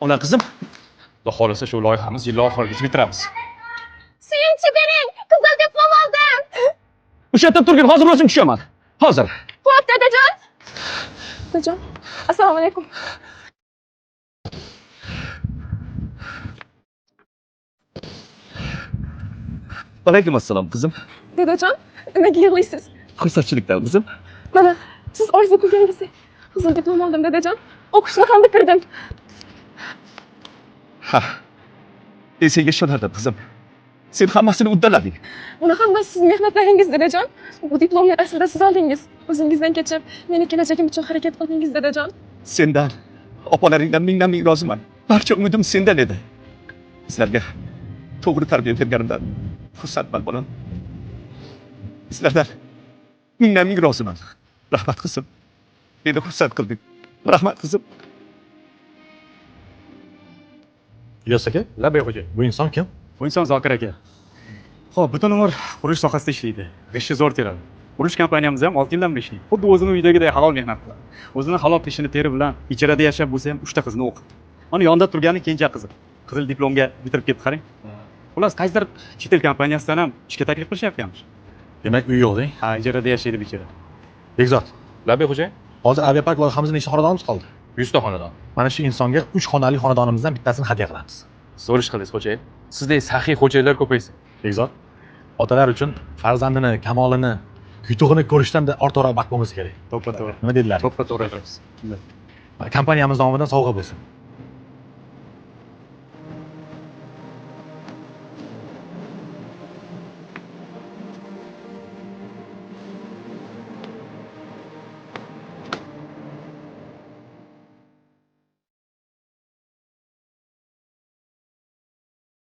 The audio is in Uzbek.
Ona qizim, xudo xohlasa shu loyihamiz yil oxirigacha bitiramiz. Suyunchi bering, qizil diplom oldim. O'sha yerda turgin, hozir o'zim tushaman. Hozir. Xo'p, dadajon. Dadajon, assalomu alaykum. Alaykum assalom qizim. Dadajon, nimaga yig'laysiz? Xursandchilikdan qizim. Mana, siz orzu qilganingizdek qizil diplom oldim, dadajon. O'qishni ham bitirdim. Ha. Senga ishonardim qizim. Sen hammasini uddalading. Buni hammasi siz mehnatlaringiz, dadajon. Bu diplomni aslida siz oldingiz. O'zingizdan kechib, meni kelajagim uchun harakat qildingiz, dadajon. Sendan, opalaringdan ming roziman. Barcha umidim sendan edi. Sizlarga to'g'ri tarbiya berganimdan xursandman bolam. Sizlardan ming roziman. Rahmat qizim. Meni xursand qilding. Rahmat qizim. İlyos aka, Labay xo'ja. bu inson kim? Bu inson Zokir aka. Xo'p, butun umr qurish sohasida ishlaydi. 500 zo'r teradi. Qurish kompaniyamizda ham 6 yildan beri ishlaydi. Xuddi o'zini uyidagidek halol mehnat qiladi. O'zini halol tishini teri bilan ijarada yashab bo'lsa ham 3 ta qizni o'qidi. Mana yonida turgani kenja qizi. Qizil diplomga bitirib ketdi, qarang. Xullas, qaysidir chet el kompaniyasidan ham ishga taklif qilishyaptimiz. Demak, uy yo'q deng. Ha, ijarada yashaydi bechora. Bekzod, Labay xo'ja, hozir aviapark loyihamizning nechta xonadonimiz qoldi? 100 ta xonadon. Mana shu insonga 3 xonali xonadonimizdan bittasini hadya qilamiz. Zo'r ish qildingiz xo'ja. Sizdek saxiy xo'jaylar ko'paysin. Bekzod, otalar uchun farzandini, kamolini, yutug'ini ko'rishdan-da ortiqroq baxt bo'lmasa kerak. To'ppa-to'g'ri. Nima dedilar? To'ppa-to'g'ri aytasiz. Kompaniyamiz nomidan sovg'a bo'lsin.